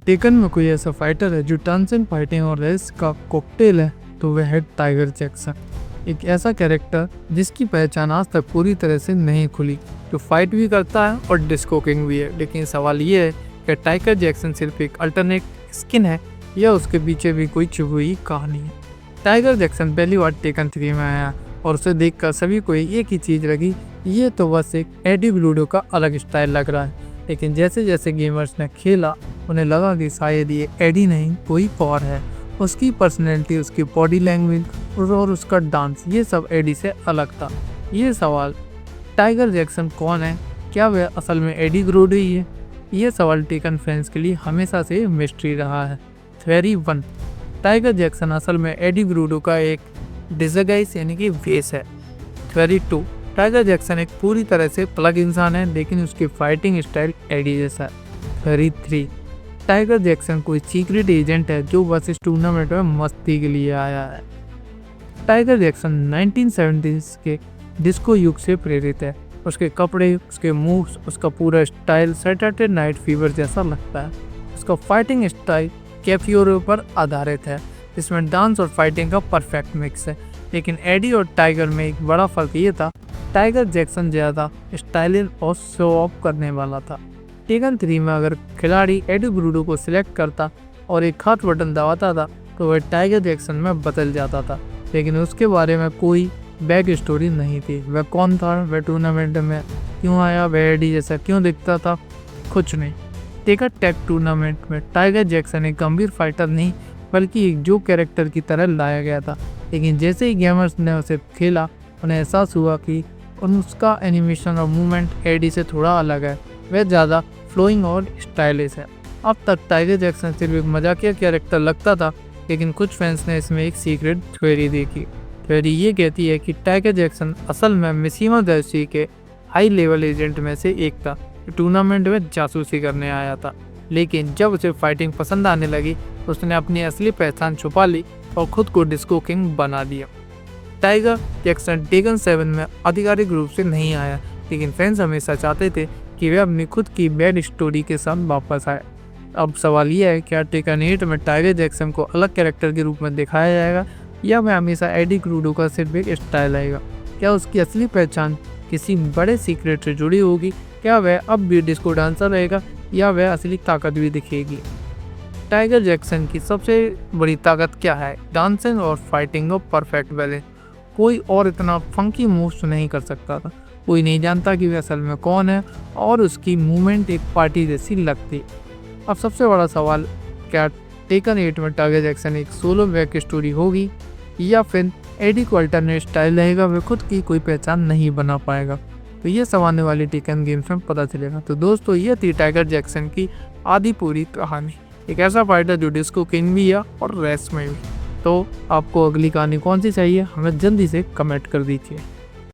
Taken में कोई ऐसा फाइटर है जो टर्न्स एंड फाइटिंग और रेस का कॉकटेल है तो वह है टाइगर जैक्सन। एक ऐसा कैरेक्टर जिसकी पहचान आज तक पूरी तरह से नहीं खुली, जो फाइट भी करता है और डिस्को किंग भी है। लेकिन सवाल ये है कि टाइगर जैक्सन सिर्फ एक अल्टरनेट स्किन है या उसके पीछे भी कोई छुपी हुई कहानी है। टाइगर जैक्सन पहली बार टेकन 3 में आया और उसे देखकर सभी को एक ही चीज़ लगी, ये तो बस एक एडी ब्रूडो का अलग स्टाइल लग रहा है। लेकिन जैसे जैसे गेमर्स ने खेला उन्हें लगा कि शायद ये एडी नहीं कोई और है। उसकी पर्सनैलिटी, उसकी बॉडी लैंग्वेज और उसका डांस, ये सब एडी से अलग था। ये सवाल टाइगर जैक्सन कौन है, क्या वह असल में एडी ब्रूडो ही है, ये सवाल टेकन फैंस के लिए हमेशा से मिस्ट्री रहा है। थ्योरी 1, टाइगर जैक्सन असल में एडी ब्रूडो का एक डिसगाइज यानी कि वेश है। थ्योरी 2, टाइगर जैक्सन एक पूरी तरह से प्लग इंसान है लेकिन उसकी फाइटिंग स्टाइल एडी जैसा है। थ्योरी 3, टाइगर जैक्सन कोई सीक्रेट एजेंट है जो बस इस टूर्नामेंट में मस्ती के लिए आया है। टाइगर जैक्सन 1970s के डिस्को युग से प्रेरित है। उसके कपड़े, उसके मूव्स, उसका पूरा स्टाइल सैटरडे नाइट फीवर जैसा लगता है। उसका फाइटिंग स्टाइल कैफियोरो पर आधारित है, जिसमें डांस और फाइटिंग का परफेक्ट मिक्स है। लेकिन एडी और टाइगर में एक बड़ा फर्क ये था, टाइगर जैक्सन ज़्यादा स्टाइलिश और शो ऑफ करने वाला था। टेकन 3 में अगर खिलाड़ी एडी ब्रूडो को सिलेक्ट करता और एक हाथ बटन दबाता था तो वह टाइगर जैक्सन में बदल जाता था, लेकिन उसके बारे में कोई बैक स्टोरी नहीं थी। वह कौन था, वह टूर्नामेंट में क्यों आया, वह एडी जैसा क्यों दिखता था, कुछ नहीं। टेकन टैग टूर्नामेंट में टाइगर जैक्सन एक गंभीर फाइटर नहीं बल्कि एक जो कैरेक्टर की तरह लाया गया था। लेकिन जैसे ही गेमर्स ने उसे खेला उन्हें एहसास हुआ कि उसका एनिमेशन और मूवमेंट एडी से थोड़ा अलग है। वह ज़्यादा फ्लोइंग और स्टाइलिश है। अब तक टाइगर जैक्सन सिर्फ एक मजाकिया कैरेक्टर लगता था, लेकिन कुछ फैंस ने इसमें एक सीक्रेट थ्योरी देखी। थ्योरी ये कहती है कि टाइगर जैक्सन असल में मिशिमा दर्शी के हाई लेवल एजेंट में से एक था, जो टूर्नामेंट में जासूसी करने आया था। लेकिन जब उसे फाइटिंग पसंद आने लगी उसने अपनी असली पहचान छुपा ली और खुद को डिस्को किंग बना दिया। टाइगर जैक्सन टेकन 7 में आधिकारिक रूप से नहीं आया, लेकिन फैंस हमेशा चाहते थे कि वह अपनी खुद की बैड स्टोरी के साथ वापस आए। अब सवाल यह है, क्या टेकन 8 में टाइगर जैक्सन को अलग कैरेक्टर के रूप में दिखाया जाएगा या वह हमेशा एडी ब्रूडो का सिर्फ एक स्टाइल आएगा? क्या उसकी असली पहचान किसी बड़े सीक्रेट से जुड़ी होगी? क्या वह अब भी डिस्को डांसर रहेगा या वह असली ताकत भी दिखेगी? टाइगर जैक्सन की सबसे बड़ी ताकत क्या है? डांसिंग और फाइटिंग का परफेक्ट बैलेंस। कोई और इतना फंकी मूव्स नहीं कर सकता था। कोई नहीं जानता कि वह असल में कौन है और उसकी मूवमेंट एक पार्टी जैसी लगती। अब सबसे बड़ा सवाल, क्या टेकन 8 में टाइगर जैक्सन एक सोलो बैक स्टोरी होगी या फिर एडी को अल्टरनेट स्टाइल रहेगा, वह खुद की कोई पहचान नहीं बना पाएगा? तो ये सब आने वाली टेकन गेम्स में पता चलेगा। तो दोस्तों, ये थी टाइगर जैक्सन की आधी पूरी कहानी। एक ऐसा फाइटर जो डिस्को किंग भी है और रेस में भी। तो आपको अगली कहानी कौन सी चाहिए, हमें जल्दी से कमेंट कर दीजिए।